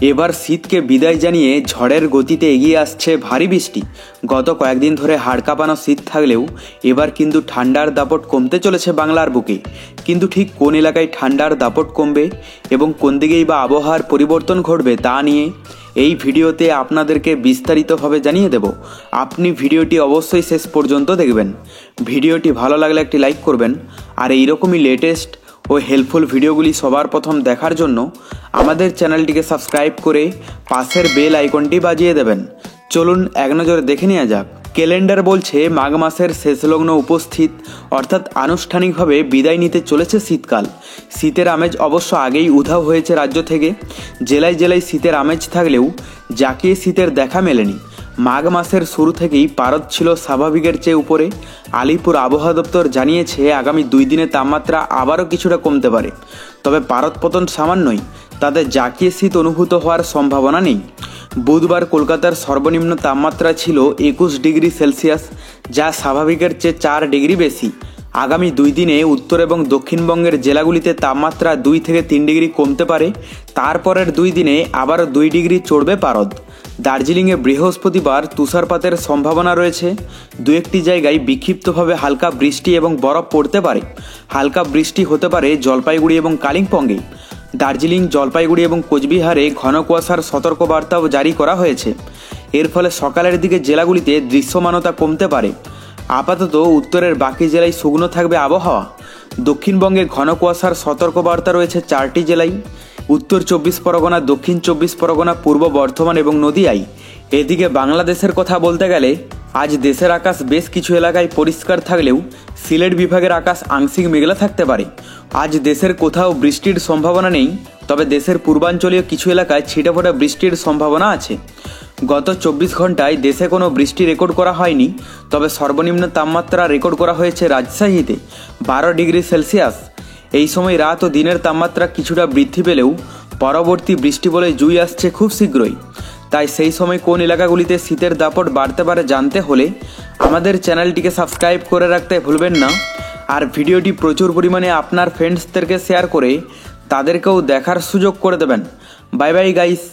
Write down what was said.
এবার শীতকে বিদায় জানিয়ে ঝড়ের গতিতে এগিয়ে আসছে ভারী বৃষ্টি। গত কয়েকদিন ধরে হাড় কাঁপানো শীত থাকলেও এবার কিন্তু ঠান্ডার দাপট কমতে চলেছে বাংলার বুকে। কিন্তু ঠিক কোন এলাকায় ঠান্ডার দাপট কমবে এবং কোন দিকেই বা আবহাওয়ার পরিবর্তন ঘটবে তা নিয়ে এই ভিডিওতে আপনাদেরকে বিস্তারিতভাবে জানিয়ে দেব। আপনি ভিডিওটি অবশ্যই শেষ পর্যন্ত দেখবেন। ভিডিওটি ভালো লাগলে একটি লাইক করবেন, আর এইরকমই লেটেস্ট ও হেল্পফুল ভিডিওগুলি সবার প্রথম দেখার জন্য আমাদের চ্যানেলটিকে সাবস্ক্রাইব করে পাশের বেল আইকনটি বাজিয়ে দেবেন। চলুন এক নজরে দেখে নেওয়া যাক। ক্যালেন্ডার বলছে মাঘ মাসের শেষ লগ্ন উপস্থিত, অর্থাৎ আনুষ্ঠানিকভাবে বিদায় নিতে চলেছে শীতকাল। শীতের আমেজ অবশ্য আগেই উধাও হয়েছে রাজ্য থেকে। জেলায় জেলায় শীতের আমেজ থাকলেও জাঁকিয়ে শীতের দেখা মেলেনি। মাঘ মাসের শুরু থেকেই পারদ ছিল স্বাভাবিকের চেয়ে উপরে। আলিপুর আবহাওয়া দপ্তর জানিয়েছে আগামী 2 দিনে তাপমাত্রা আবারও কিছুটা কমতে পারে, তবে পারদ পতন সামান্যই, তাতে জাঁকিয়ে শীত অনুভূত হওয়ার সম্ভাবনা নেই। বুধবার কলকাতার সর্বনিম্ন তাপমাত্রা ছিল 21 ডিগ্রি সেলসিয়াস, যা স্বাভাবিকের চেয়ে 4 ডিগ্রি বেশি। আগামী 2 দিনে উত্তর এবং দক্ষিণবঙ্গের জেলাগুলিতে তাপমাত্রা 2 থেকে 3 ডিগ্রি কমতে পারে। তারপরের 2 দিনে আবারও 2 ডিগ্রি চড়বে পারদ। দার্জিলিংয়ে বৃহস্পতিবার তুষারপাতের সম্ভাবনা রয়েছে। 2-1টি জায়গায় বিক্ষিপ্তভাবে হালকা বৃষ্টি এবং বরফ পড়তে পারে। হালকা বৃষ্টি হতে পারে জলপাইগুড়ি এবং কালিম্পংয়ে। দার্জিলিং, জলপাইগুড়ি এবং কোচবিহারে ঘন কুয়াশার সতর্কবার্তাও জারি করা হয়েছে। এর ফলে সকালের দিকে জেলাগুলিতে দৃশ্যমানতা কমতে পারে। আপাতত উত্তরের বাকি জেলায় শুকনো থাকবে আবহাওয়া। দক্ষিণবঙ্গে ঘন কুয়াশার সতর্কবার্তা রয়েছে 4টি জেলায়: উত্তর 24 পরগনা, দক্ষিণ 24 পরগনা, পূর্ব বর্ধমান এবং নদিয়ায়। এদিকে বাংলাদেশের কথা বলতে গেলে আজ দেশের আকাশ বেশ কিছু এলাকায় পরিষ্কার থাকলেও সিলেট বিভাগের আকাশ আংশিক মেঘলা থাকতে পারে। আজ দেশের কোথাও বৃষ্টির সম্ভাবনা নেই, তবে দেশের পূর্বাঞ্চলীয় কিছু এলাকায় ছিটেফোঁটা বৃষ্টির সম্ভাবনা আছে। গত 24 ঘন্টায় দেশে কোনো বৃষ্টি রেকর্ড করা হয়নি, তবে সর্বনিম্ন তাপমাত্রা রেকর্ড করা হয়েছে রাজশাহীতে 12 ডিগ্রি সেলসিয়াস। এই সময় রাত ও দিনের তাপমাত্রা কিছুটা বৃদ্ধি পেলেও পরবর্তী বৃষ্টি বলে জুই আসছে খুব শীঘ্রই। তাই সেই সময় কোন এলাকাগুলিতে শীতের দাপট বাড়তে পারে জানতে হলে আমাদের চ্যানেলটিকে সাবস্ক্রাইব করে রাখতে ভুলবেন না। আর ভিডিওটি প্রচুর পরিমাণে আপনার ফ্রেন্ডসদেরকে শেয়ার করে তাদেরকেও দেখার সুযোগ করে দেবেন। Bye bye guys.